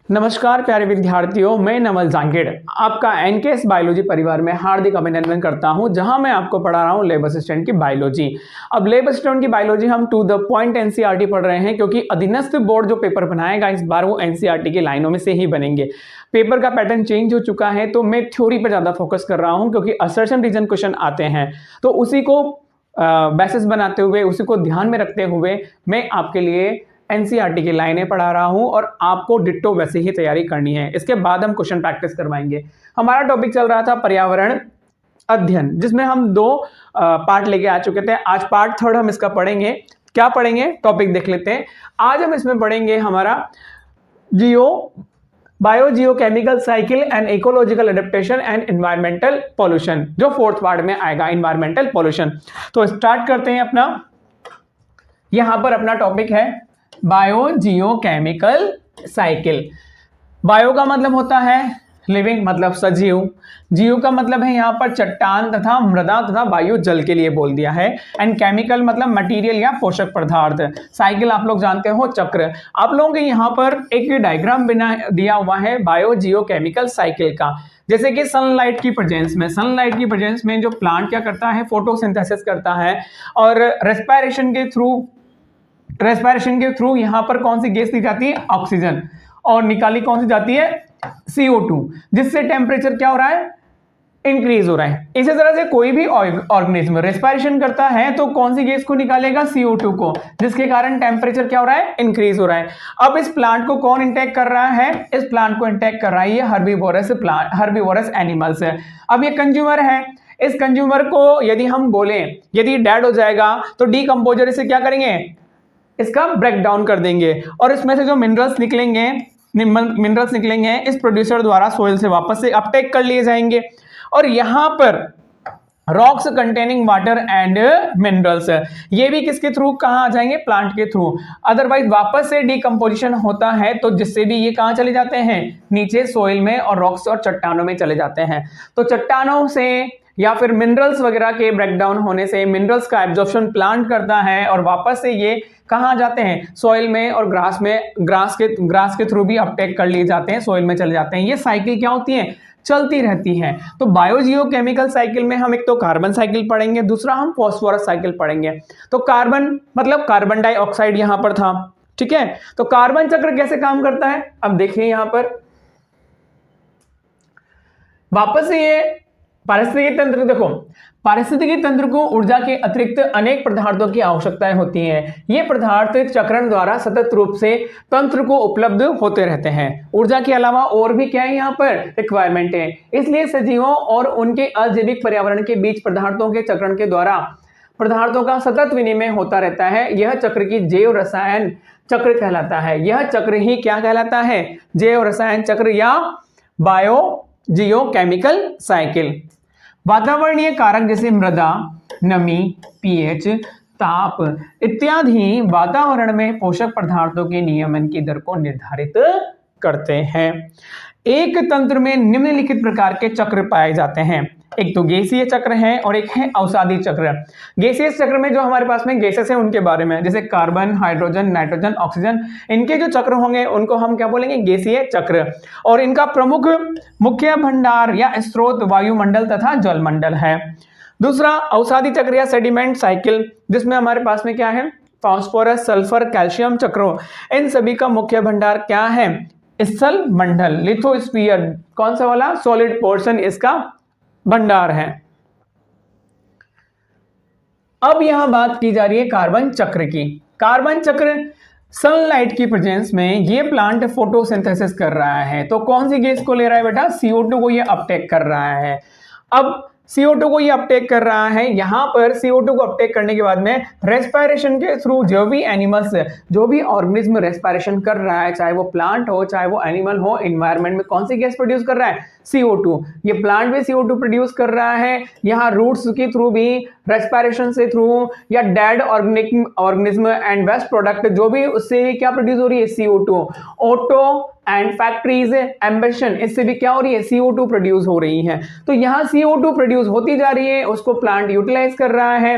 नमस्कार प्यारे विद्यार्थियों, मैं नवल जांगेड़ आपका एनकेएस बायोलॉजी परिवार में हार्दिक अभिनंदन करता हूं, जहां मैं आपको पढ़ा रहा हूं लैब असिस्टेंट की बायोलॉजी। अब लैब असिस्टेंट की बायोलॉजी हम टू द पॉइंट एनसीईआरटी पढ़ रहे हैं, क्योंकि अधीनस्थ बोर्ड जो पेपर बनाएगा इस बार वो एनसीईआरटी की लाइनों में से ही बनेंगे। पेपर का पैटर्न चेंज हो चुका है, तो मैं थ्योरी पर ज्यादा फोकस कर रहा हूँ, क्योंकि असर्शन रीजन क्वेश्चन आते हैं, तो उसी को बेसिस बनाते हुए, उसी को ध्यान में रखते हुए मैं आपके लिए एनसीईआरटी की लाइनें पढ़ा रहा हूं और आपको डिट्टो वैसे ही तैयारी करनी है। इसके बाद हम क्वेश्चन प्रैक्टिस करवाएंगे। हमारा टॉपिक चल रहा था पर्यावरण अध्ययन, जिसमें हम दो पार्ट लेके आ चुके थे। आज पार्ट थर्ड हम इसका पढ़ेंगे। क्या पढ़ेंगे, टॉपिक देख लेते हैं। आज हम इसमें पढ़ेंगे हमारा biogeochemical cycle and ecological adaptation and environmental pollution, जो फोर्थ पार्ट में आएगा, एनवायरमेंटल पॉल्यूशन। तो स्टार्ट करते हैं अपना। यहां पर अपना टॉपिक है बायोजियोकेमिकल साइकिल। बायो का मतलब होता है लिविंग, मतलब सजीव। जियो का मतलब है यहाँ पर चट्टान तथा मृदा तथा वायु, जल के लिए बोल दिया है। एंड केमिकल मतलब मटेरियल या पोषक पदार्थ। साइकिल आप लोग जानते हो, चक्र। आप लोगों के यहाँ पर एक डायग्राम बना दिया हुआ है बायोजियोकेमिकल साइकिल का। जैसे कि सनलाइट की प्रेजेंस में जो प्लांट क्या करता है, फोटोसिंथेसिस करता है, और रेस्पिरेशन के थ्रू यहां पर कौन सी गैस ली जाती है, ऑक्सीजन, और निकाली कौन सी जाती है, CO2, जिससे टेम्परेचर क्या हो रहा है, इंक्रीज हो रहा है। इसी तरह से कोई भी ऑर्गेनिज्म रेस्पिरेशन करता है तो कौन सी गैस को निकालेगा, CO2 को, जिसके कारण टेम्परेचर क्या हो रहा है, इंक्रीज हो रहा है। अब इस प्लांट को कौन इंटेक कर रहा है, इस प्लांट को इंटेक कर रहा है ये हर्बीवोरस एनिमल्स है। अब ये कंज्यूमर है। इस कंज्यूमर को यदि हम बोले, यदि डेड हो जाएगा तो डीकंपोजर इसे क्या करेंगे, इसका ब्रेक डाउन कर देंगे, और इसमें से जो मिनरल्स निकलेंगे इस प्रोड्यूसर द्वारा सोइल से वापस से अपटेक कर लिए जाएंगे। और यहां पर rocks containing water and minerals, ये भी किसके थ्रू कहां आ जाएंगे, प्लांट के थ्रू। अदरवाइज वापस से डिकम्पोजिशन होता है तो जिससे भी ये कहां चले जाते हैं, नीचे सोइल में और रॉक्स और चट्टानों में चले जाते हैं। तो चट्टानों से या फिर मिनरल्स वगैरह के ब्रेकडाउन होने से मिनरल्स का एब्जॉर्प्शन प्लांट करता है, और वापस से ये कहां जाते हैं, सॉइल में और ग्रास के थ्रू भी अपटेक कर लिए जाते हैं, सॉइल में चले जाते हैं। ये साइकिल क्या होती है, चलती रहती है। तो बायोजियोकेमिकल साइकिल में हम एक तो कार्बन साइकिल पढ़ेंगे, दूसरा हम फॉस्फोरस साइकिल पढ़ेंगे। तो कार्बन मतलब कार्बन डाइऑक्साइड यहां पर था, ठीक है। तो कार्बन चक्र कैसे काम करता है, अब देखिए यहां पर वापस से ये पारिस्थितिकी तंत्र, देखो पारिस्थितिकी तंत्र को ऊर्जा के अतिरिक्त अनेक पदार्थों की आवश्यकताएं होती हैं। ये पदार्थ चक्रण द्वारा सतत रूप से तंत्र को उपलब्ध होते रहते हैं। ऊर्जा के अलावा और भी क्या है यहाँ पर, रिक्वायरमेंट है। इसलिए सजीवों और उनके अजैविक पर्यावरण के बीच पदार्थों के चक्रण के द्वारा पदार्थों का सतत विनिमय होता रहता है। यह चक्र की जैव रसायन चक्र कहलाता है। यह चक्र ही क्या कहलाता है, जैव रसायन चक्र या बायोजियोकेमिकल साइकिल। वातावरणीय कारक जैसे मृदा, नमी, pH, ताप इत्यादि वातावरण में पोषक पदार्थों के नियमन की दर को निर्धारित करते हैं। एक तंत्र में निम्नलिखित प्रकार के चक्र पाए जाते हैं। एक तो गैसीय चक्र है और एक है अवसादी चक्र। गैसीय चक्र में जो हमारे पास में गैसेस हैं उनके बारे में, जैसे कार्बन, हाइड्रोजन, नाइट्रोजन, ऑक्सीजन, इनके जो चक्र होंगे उनको हम क्या बोलेंगे, गैसीय चक्र। और इनका प्रमुख मुख्य भंडार या स्रोत वायुमंडल तथा जलमंडल है। दूसरा अवसादी चक्र या सेडिमेंट साइकिल, जिसमें हमारे पास में क्या है, फास्फोरस, सल्फर, कैल्शियम चक्रों, इन सभी का मुख्य भंडार क्या है, स्थल मंडल, लिथोस्फीयर, कौन सा वाला, सॉलिड पोर्शन इसका भंडार है। अब यहां बात की जा रही है कार्बन चक्र की। कार्बन चक्र सनलाइट की प्रेजेंस में ये प्लांट फोटोसिंथेसिस कर रहा है, तो कौन सी गैस को ले रहा है बेटा, CO2 को ये अपटेक कर रहा है। अब CO2 को ये अपटेक कर रहा है। यहां पर CO2 को अपटेक करने के बाद में रेस्पिरेशन के थ्रू जो भी एनिमल्स, जो भी ऑर्गेनिज्म रेस्पिरेशन कर रहा है, चाहे वो प्लांट हो चाहे वो एनिमल हो, एनवायरनमेंट में कौन सी गैस प्रोड्यूस कर रहा है, CO2। ये प्लांट भी CO2 प्रोड्यूस कर रहा है। यहाँ रूट्स के थ्रू भी रेस्पिरेशन से थ्रू, या dead organism and waste product जो भी उससे क्या प्रोड्यूस हो रही है, CO2। Auto and factories ambition, इससे भी क्या हो रही है, CO2 प्रोड्यूस हो रही है। तो यहाँ CO2 प्रोड्यूस होती जा रही है, उसको प्लांट यूटिलाइज कर रहा है।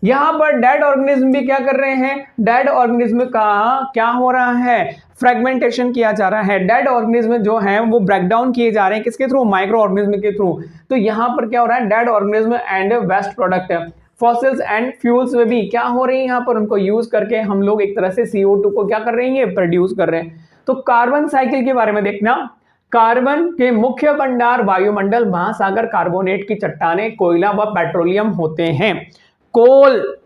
यहाँ पर डेड ऑर्गेनिज्म भी क्या कर रहे हैं, डेड ऑर्गेनिज्म का क्या हो रहा है, फ्रेगमेंटेशन किया जा रहा है। डेड ऑर्गेनिज्म जो है वो ब्रेक डाउन किए जा रहे हैं, किसके थ्रू, माइक्रो ऑर्गेनिज्म के थ्रू। तो यहाँ पर क्या हो रहा है, dead organism and waste product, fossils and fuels में भी क्या हो रही है, यहाँ पर उनको यूज करके हम लोग एक तरह से CO2 को क्या कर रहे हैं, प्रोड्यूस कर रहे हैं। तो कार्बन साइकिल के बारे में देखना, कार्बन के मुख्य भंडार वायुमंडल, महासागर, कार्बोनेट की चट्टानें, कोयला व पेट्रोलियम होते हैं। कोल,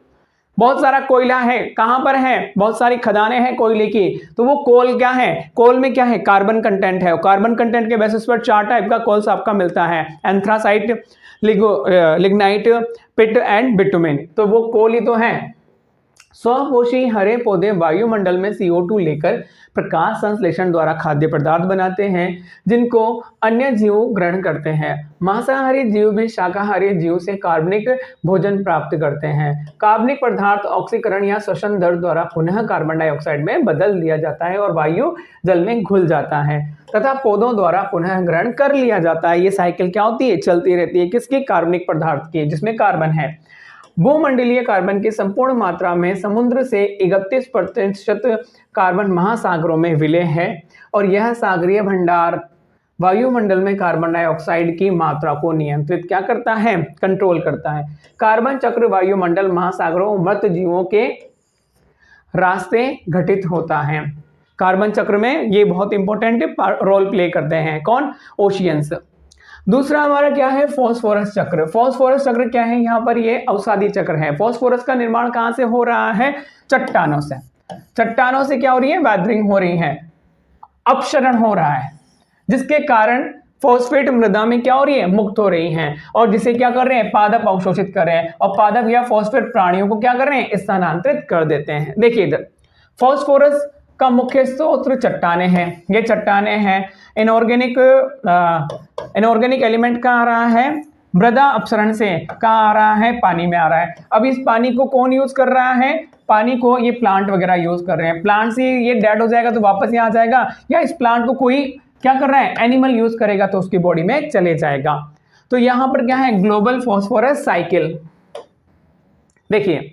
बहुत सारा कोयला है, कहां पर है, बहुत सारी खदानें हैं कोयले की, तो वो कोल क्या है, कोल में क्या है, कार्बन कंटेंट है। कार्बन कंटेंट के बेसिस पर 4 टाइप का कोल्स आपका मिलता है, anthracite, lignite, peat and bitumen. तो वो कोल ही तो है। स्वपोषी हरे पौधे वायुमंडल में CO2 लेकर प्रकाश संश्लेषण द्वारा खाद्य पदार्थ बनाते हैं, जिनको अन्य जीव ग्रहण करते हैं। मांसाहारी जीव भी शाकाहारी जीव से कार्बनिक भोजन प्राप्त करते हैं। कार्बनिक पदार्थ ऑक्सीकरण या श्वसन दर द्वारा पुनः कार्बन डाइऑक्साइड में बदल दिया जाता है और वायु जल में घुल जाता है तथा पौधों द्वारा पुनः ग्रहण कर लिया जाता है। ये साइकिल क्या होती है, चलती रहती है, किसकी, कार्बनिक पदार्थ की, जिसमें कार्बन है। भूमंडलीय कार्बन की संपूर्ण मात्रा में समुद्र से 31% कार्बन महासागरों में विलय है और यह सागरीय भंडार वायुमंडल में कार्बन डाइऑक्साइड की मात्रा को नियंत्रित क्या करता है, कंट्रोल करता है। कार्बन चक्र वायुमंडल, महासागरों, मृत जीवों के रास्ते घटित होता है। कार्बन चक्र में ये बहुत इंपॉर्टेंट रोल प्ले करते हैं, कौन, ओशियंस। दूसरा हमारा क्या है, फॉस्फोरस चक्र। फॉस्फोरस चक्र क्या है, यहाँ पर ये अवसादी चक्र है। फॉस्फोरस का निर्माण कहाँ से हो रहा है, चट्टानों से। चट्टानों से क्या हो रही है, वैदरिंग हो रही है, अपक्षरण हो रहा है, जिसके कारण फॉस्फेट मृदा में क्या हो रही है, मुक्त हो रही हैं और जिसे क्या कर रहे हैं, पादप अवशोषित कर रहे हैं और पादप या फॉस्फेट प्राणियों को क्या कर रहे हैं, स्थानांतरित कर देते हैं। देखिए इधर फॉस्फोरस का मुख्य स्रोत चट्टानें हैं। ये चट्टानें हैं, इनऑर्गेनिक एलिमेंट कहाँ आ रहा है, मृदा अपसरण से कहाँ आ रहा है, पानी में आ रहा है। अब इस पानी को कौन यूज कर रहा है, पानी को ये प्लांट वगैरह यूज कर रहे हैं। प्लांट से ये डेड हो जाएगा तो वापस यहाँ आ जाएगा, या इस प्लांट को कोई क्या कर रहा है, एनिमल यूज करेगा तो उसकी बॉडी में चले जाएगा। तो यहाँ पर क्या है, ग्लोबल फॉस्फोरस साइकिल। देखिए,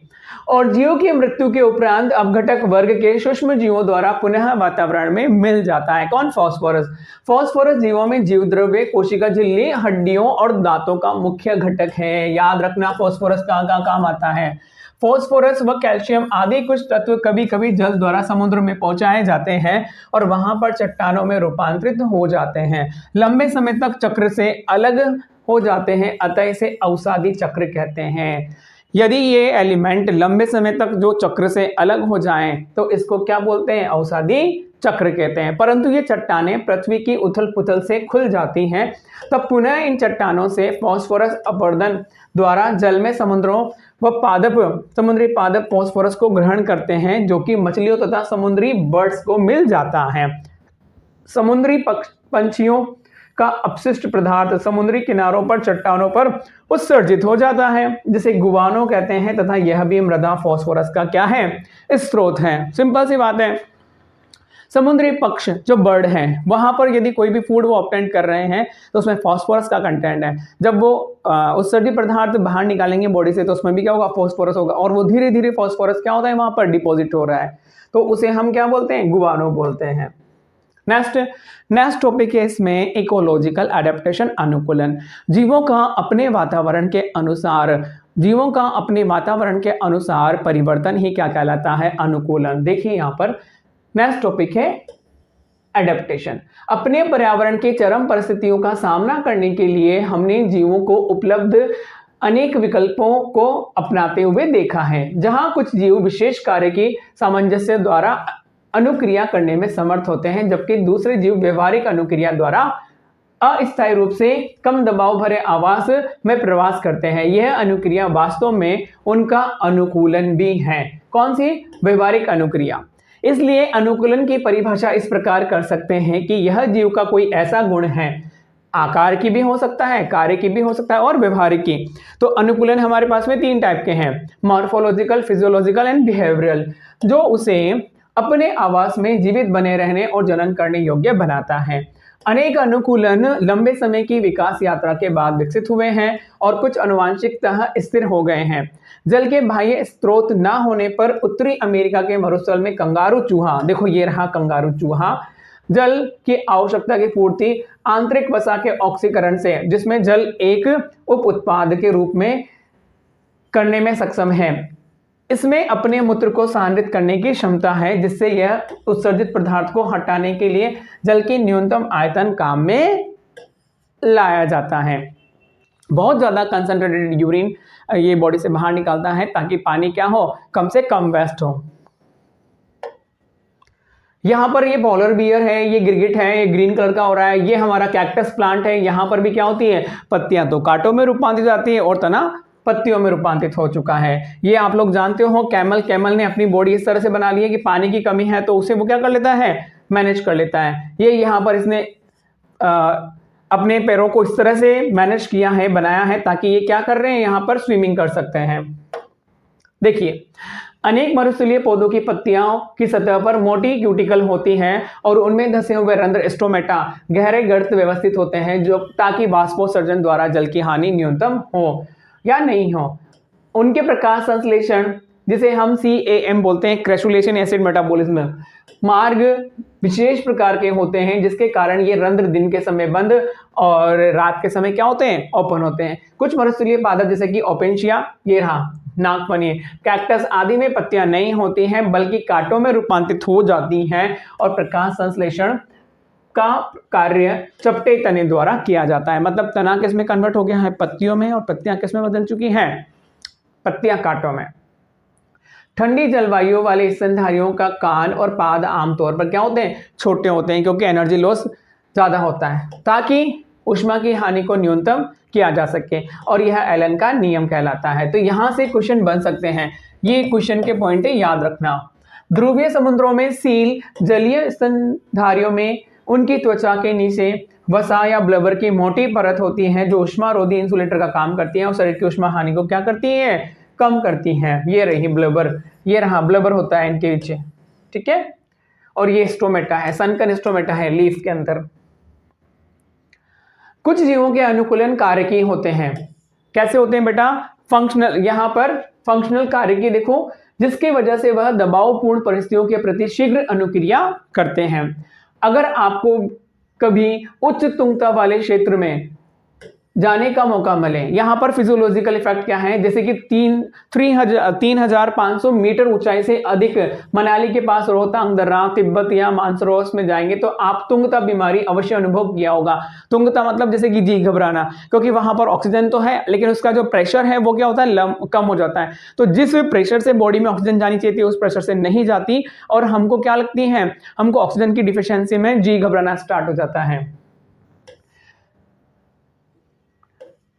और जीव की मृत्यु के उपरांत अपघटक वर्ग के सूक्ष्म जीवों द्वारा पुनः वातावरण में मिल जाता है, कौन, फॉस्फोरस। फॉस्फोरस जीवों में जीव द्रव्य, कोशिका झिल्ली, हड्डियों और दांतों का मुख्य घटक है। याद रखना फॉस्फोरस का काम आता है। फॉस्फोरस व कैल्शियम आदि कुछ तत्व कभी कभी जल द्वारा समुद्र में पहुंचाए जाते हैं और वहां पर चट्टानों में रूपांतरित हो जाते हैं, लंबे समय तक चक्र से अलग हो जाते हैं, अतः इसे अवसादी चक्र कहते हैं। यदि ये एलिमेंट लंबे समय तक जो चक्र से अलग हो जाएं तो इसको क्या बोलते हैं, अवसादी चक्र कहते हैं। परंतु ये चट्टानें पृथ्वी की उथल पुथल से खुल जाती हैं, तब पुनः इन चट्टानों से फॉस्फोरस अपवर्तन द्वारा जल में समुद्रों व समुद्री पादप फॉस्फोरस को ग्रहण करते हैं, जो कि मछलियों तथा समुद्री बर्ड्स को मिल जाता है। समुद्री पंछियों का अपशिष्ट पदार्थ समुद्री किनारों पर चट्टानों पर उत्सर्जित हो जाता है, जिसे गुवानो कहते हैं, तथा यह भी मृदा फॉस्फोरस का क्या है, स्रोत है। सिंपल सी बात है। समुद्री पक्ष जो बर्ड हैं, वहां पर यदि कोई भी फूड वो ऑब्टेन कर रहे हैं तो उसमें फॉस्फोरस का कंटेंट है। जब वो उत्सर्जित पदार्थ बाहर निकालेंगे बॉडी से तो उसमें भी क्या होगा, फॉस्फोरस होगा, और वो धीरे धीरे फॉस्फोरस क्या होता है, वहां पर डिपॉजिट हो रहा है, तो उसे हम क्या बोलते हैं, गुवानो बोलते हैं। नेक्स्ट टॉपिक है इसमें इकोलॉजिकल एडेप्टेशन, अनुकूलन। जीवों का अपने वातावरण के अनुसार परिवर्तन ही क्या कहलाता है, अनुकूलन। देखिए यहाँ पर नेक्स्ट टॉपिक है एडेप्टेशन। अपने पर्यावरण के चरम परिस्थितियों का सामना करने के लिए हमने जीवों को उपलब्ध अनेक विकल्पों को अपनाते हुए देखा है, जहां कुछ जीव विशेष कार्य की सामंजस्य द्वारा अनुक्रिया करने में समर्थ होते हैं, जबकि दूसरे जीव व्यवहारिक अनुक्रिया द्वारा अस्थायी रूप से कम दबाव भरे आवास में प्रवास करते हैं। यह अनुक्रिया वास्तव में उनका अनुकूलन भी है। कौन सी, व्यवहारिक अनुक्रिया। इसलिए अनुकूलन की परिभाषा इस प्रकार कर सकते हैं कि यह जीव का कोई ऐसा गुण है, आकार की भी हो सकता है, कार्य की भी हो सकता है और व्यवहारिक की। तो अनुकूलन हमारे पास में 3 टाइप के हैं, मॉर्फोलॉजिकल, फिजियोलॉजिकल एंड बिहेवियरल, जो उसे अपने आवास में जीवित बने रहने और जनन करने योग्य बनाता है। अनेक अनुकूलन लंबे समय की विकास यात्रा के बाद विकसित हुए हैं और कुछ आनुवंशिकतः स्थिर हो गए हैं। जल के बाह्य स्रोत न होने पर उत्तरी अमेरिका के मरुस्थल में कंगारू चूहा, देखो ये रहा कंगारू चूहा, जल की आवश्यकता की पूर्ति आंतरिक वसा के ऑक्सीकरण से, जिसमें जल एक उप उत्पाद के रूप में करने में सक्षम है। इसमें अपने मूत्र को सांद्रित करने की क्षमता है, जिससे यह उत्सर्जित पदार्थ को हटाने के लिए जल की न्यूनतम आयतन काम में लाया जाता है। बहुत ज़्यादा कंसंट्रेटेड यूरिन ये बॉडी से बाहर निकालता है ताकि पानी क्या हो, कम से कम वेस्ट हो। यहाँ पर ये पॉलर बियर है, ये गिरगिट है, ये ग्रीन कलर का हो रहा है, ये हमारा कैक्टस प्लांट है। यहाँ पर भी क्या होती है, पत्तियां तो कांटों में रूपांतरित जाती है और तना पत्तियों में रूपांतरित हो चुका है। ये आप लोग जानते हो, कैमल ने अपनी बॉडी इस तरह से बना ली है कि पानी की कमी है तो उसे वो क्या कर लेता है, मैनेज कर लेता है। ये यहाँ पर इसने अपने पैरों को इस तरह से मैनेज किया है, बनाया है, ताकि ये क्या कर रहे हैं, यहाँ पर स्विमिंग कर सकते हैं। देखिए, अनेक मरुस्थलीय पौधों की पत्तियों की सतह पर मोटी क्यूटिकल होती है और उनमें धसे हुए रंध्र स्टोमेटा गहरे गर्त व्यवस्थित होते हैं, जो ताकि बाष्पोत्सर्जन द्वारा जल की हानि न्यूनतम हो या नहीं हो। उनके प्रकाश संश्लेषण, जिसे हम CAM बोलते हैं, क्रैसुलेशन एसिड मेटाबॉलिज्म, मार्ग विशेष प्रकार के होते हैं, जिसके कारण ये रंध्र दिन के समय बंद और रात के समय क्या होते हैं, ओपन होते हैं। कुछ मरुस्थलीय पादप जैसे कि ओपेंशिया, ये रहा नागफनी, कैक्टस आदि में पत्तियां नहीं होती हैं बल्कि कांटों में रूपांतरित हो जाती हैं और प्रकाश संश्लेषण का कार्य चपटे तने द्वारा किया जाता है। मतलब तना किस में कन्वर्ट हो गया है, पत्तियों में, और पत्तियां किस में बदल चुकी हैं, पत्तियां कांटों में। ठंडी जलवायु वाले स्तनधारियों का कान और पाद आमतौर पर क्या होते हैं, छोटे होते हैं, क्योंकि एनर्जी लॉस ज्यादा होता है, ताकि ऊष्मा की हानि को न्यूनतम किया जा सके, और यह एलन का नियम कहलाता है। तो यहां से क्वेश्चन बन सकते हैं, ये क्वेश्चन के पॉइंट है, याद रखना। ध्रुवीय समुद्रों में सील जलीय स्तनधारियों में उनकी त्वचा के नीचे वसा या ब्लबर की मोटी परत होती है, जो ऊष्मारोधी इंसुलेटर का काम करती है और शरीर की ऊष्मा हानि को क्या करती है, कम करती है। ये रही ब्लबर, ये रहा ब्लबर होता है इनके नीचे, ठीक है। और ये स्टोमेटा है, सनकन स्टोमेटा है लीफ के अंदर। कुछ जीवों के अनुकूलन कारकी होते हैं। कैसे होते हैं बेटा, फंक्शनल, यहां पर फंक्शनल कारकी देखो, जिसकी वजह से वह दबावपूर्ण परिस्थितियों के प्रति शीघ्र अनुक्रिया करते हैं। अगर आपको कभी उच्च तुंगता वाले क्षेत्र में जाने का मौका मिले, यहाँ पर फिजियोलॉजिकल इफेक्ट क्या है, जैसे कि 3,500 मीटर ऊंचाई से अधिक मनाली के पास रोहतांग दर्रा, तिब्बत या मानसरोवर में जाएंगे तो आप तुंगता बीमारी अवश्य अनुभव किया होगा। तुंगता मतलब जैसे कि जी घबराना, क्योंकि वहां पर ऑक्सीजन तो है लेकिन उसका जो प्रेशर है वो क्या होता है, कम हो जाता है। तो जिस प्रेशर से बॉडी में ऑक्सीजन जानी चाहिए थी उस प्रेशर से नहीं जाती, और हमको क्या लगती है, हमको ऑक्सीजन की डिफिशियंसी में जी घबराना स्टार्ट हो जाता है।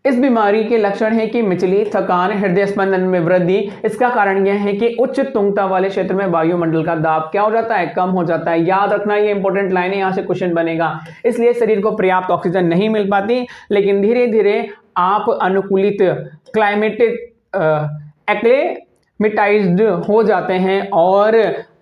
इस बीमारी के लक्षण है कि मिचली, थकान, हृदय स्पंदन में वृद्धि। इसका कारण यह है कि उच्च तुंगता वाले क्षेत्र में वायुमंडल का दाब क्या हो जाता है, कम हो जाता है। याद रखना, ये इंपॉर्टेंट लाइन है, यहां से क्वेश्चन बनेगा। इसलिए शरीर को पर्याप्त ऑक्सीजन नहीं मिल पाती, लेकिन धीरे धीरे आप अनुकूलित क्लाइमेटिक एक्लेमेटाइज्ड हो जाते हैं और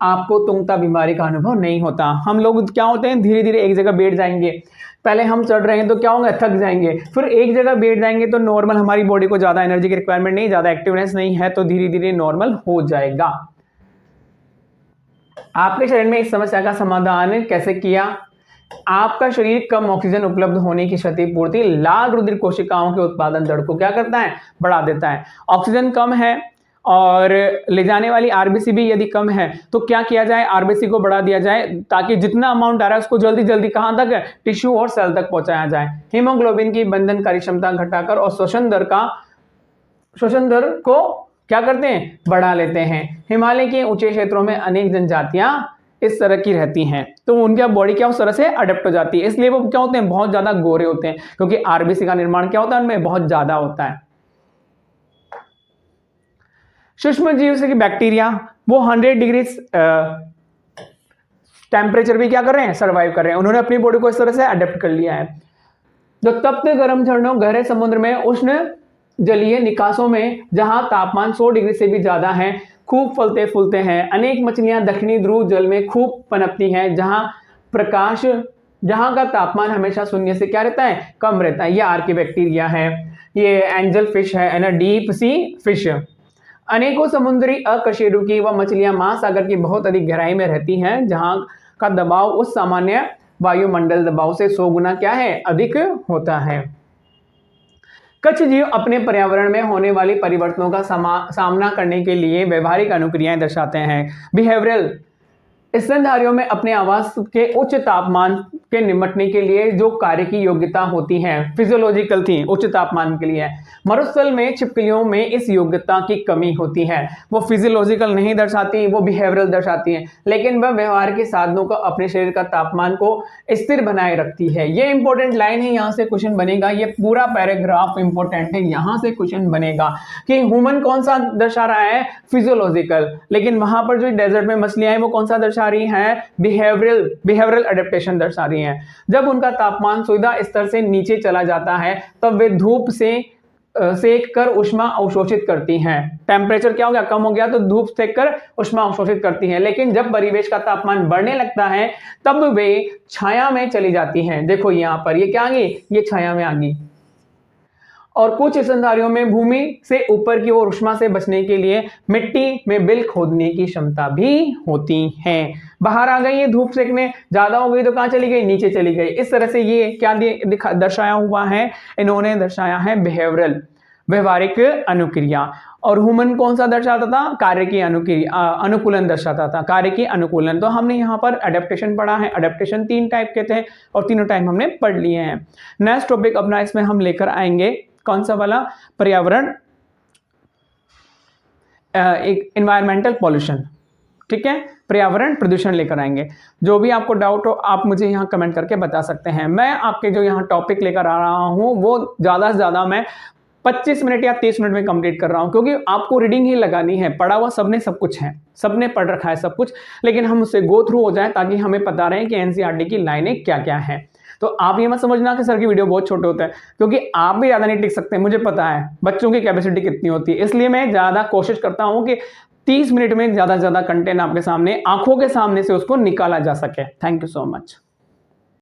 आपको तुंगता बीमारी का अनुभव नहीं होता। हम लोग क्या होते हैं, धीरे धीरे एक जगह बैठ जाएंगे, पहले हम चढ़ रहे हैं तो क्या होगा, थक जाएंगे, फिर एक जगह बैठ जाएंगे तो नॉर्मल, हमारी बॉडी को ज्यादा एनर्जी की रिक्वायरमेंट नहीं, ज्यादा एक्टिवनेस नहीं है, तो धीरे धीरे नॉर्मल हो जाएगा। आपके शरीर में इस समस्या का समाधान कैसे किया, आपका शरीर कम ऑक्सीजन उपलब्ध होने की क्षतिपूर्ति लाल रुधिर कोशिकाओं के उत्पादन दर को क्या करता है, बढ़ा देता है। ऑक्सीजन कम है और ले जाने वाली आरबीसी भी यदि कम है तो क्या किया जाए, आरबीसी को बढ़ा दिया जाए, ताकि जितना अमाउंट आ रहा है उसको जल्दी जल्दी कहां तक, टिश्यू और सेल तक पहुंचाया जाए। हीमोग्लोबिन की बंधनकारी क्षमता घटाकर और श्वसन दर को क्या करते हैं, बढ़ा लेते हैं। हिमालय के ऊंचे क्षेत्रों में अनेक जनजातियां इस तरह की रहती हैं, तो उनका बॉडी क्या उस तरह से अडेप्ट हो जाती है, इसलिए वो क्या होते हैं, बहुत ज्यादा गोरे होते हैं, क्योंकि आरबीसी का निर्माण क्या होता है, उनमें बहुत ज्यादा होता है। सूक्ष्म जीव जैसे कि बैक्टीरिया, वो 100 डिग्री टेम्परेचर भी क्या कर रहे हैं, सर्वाइव कर रहे हैं। उन्होंने अपनी बॉडी को इस तरह से अडेप्ट कर लिया है। जो तप्त गर्म झरनों, गहरे समुद्र में उष्ण जलीय निकासों में जहां तापमान 100 डिग्री से भी ज्यादा है, खूब फलते फूलते हैं। अनेक मछलियां दक्षिणी ध्रुव जल में खूब पनपती हैं, जहां प्रकाश जहां का तापमान हमेशा शून्य से क्या रहता है, कम रहता है। ये आर्किबैक्टीरिया है, ये एंजल फिश है ना, डीप सी फिश। अनेकों समुद्री अकशेरुकी व मछलियां महासागर की बहुत अधिक गहराई में रहती हैं, जहां का दबाव उस सामान्य वायुमंडल दबाव से 100 गुना क्या है, अधिक होता है। कुछ जीव अपने पर्यावरण में होने वाले परिवर्तनों का सामना करने के लिए व्यवहारिक अनुक्रियाएं दर्शाते हैं। बिहेवियरल स्तनधारियों में अपने आवास के उच्च तापमान के निपटने के लिए जो कार्य की योग्यता होती है, फिजियोलॉजिकल थी, उच्च तापमान के लिए। मरुस्थल में छिपकलियों में इस योग्यता की कमी होती है, वो फिजियोलॉजिकल नहीं दर्शाती, वो बिहेवियरल दर्शाती है, लेकिन वह व्यवहार के साधनों का अपने शरीर का तापमान को स्थिर बनाए रखती है। ये इंपॉर्टेंट लाइन है, यहाँ से क्वेश्चन बनेगा, ये पूरा पैराग्राफ इंपॉर्टेंट है, यहाँ से क्वेश्चन बनेगा कि ह्यूमन कौन सा दर्शा रहा है, फिजियोलॉजिकल, लेकिन वहां पर जो डेजर्ट में मछलियां हैं वो कौन सा दर्शा रही हैं, बिहेवियरल एडेप्टेशन दर्शा रही हैं। जब उनका तापमान सुविधा स्तर से नीचे चला जाता है तब वे धूप से सेक कर उष्मा अवशोषित करती हैं। टेम्परेचर क्या हो गया, कम हो गया, तो धूप सेक कर उष्मा अवशोषित करती हैं। लेकिन जब परिवेश का तापमान बढ़ने लगता है तब वे छाया में चली जाती हैं। देखो यहाँ पर ये क्या आ गई, ये छाया में आ गई। और कुछ स्तनधारियों में भूमि से ऊपर की ओर उष्मा से बचने के लिए मिट्टी में बिल खोदने की क्षमता भी होती है। बाहर आ गई, ये धूप सेकने ज्यादा हो गई तो कहां चली गई, नीचे चली गई। इस तरह से ये क्या दर्शाया हुआ है, इन्होंने दर्शाया है बिहेवियरल, व्यवहारिक अनुक्रिया। और ह्यूमन कौन सा दर्शाता था, कार्य की अनुकूलन दर्शाता था, कार्य की अनुकूलन। तो हमने यहाँ पर अडेप्टेशन पढ़ा है, अडेप्टेशन 3 टाइप के थे और तीनों टाइप हमने पढ़ लिए हैं। नेक्स्ट टॉपिक अपना इसमें हम लेकर आएंगे कौन सा वाला, पर्यावरण, एक एनवायरमेंटल पॉल्यूशन, ठीक है, पर्यावरण प्रदूषण लेकर आएंगे। जो भी आपको डाउट हो आप मुझे यहाँ कमेंट करके बता सकते हैं। मैं आपके जो यहाँ टॉपिक लेकर आ रहा हूँ वो ज़्यादा से ज़्यादा मैं 25 मिनट या 30 मिनट में कंप्लीट कर रहा हूँ, क्योंकि आपको रीडिंग ही लगानी है। पढ़ा हुआ सबने सब कुछ है, सबने पढ़ रखा है सब कुछ, लेकिन हम उससे गो थ्रू हो जाए ताकि हमें पता रहे कि एनसीईआरटी की लाइनें क्या क्या हैं। तो आप ये मत समझना कि सर की वीडियो बहुत छोटे होता है, क्योंकि आप भी ज़्यादा नहीं टिक सकते, मुझे पता है बच्चों की कैपेसिटी कितनी होती है। इसलिए मैं ज़्यादा कोशिश करता हूँ कि 30 मिनट में ज़्यादा से ज़्यादा कंटेंट आपके सामने, आंखों के सामने से उसको निकाला जा सके। Thank you so much.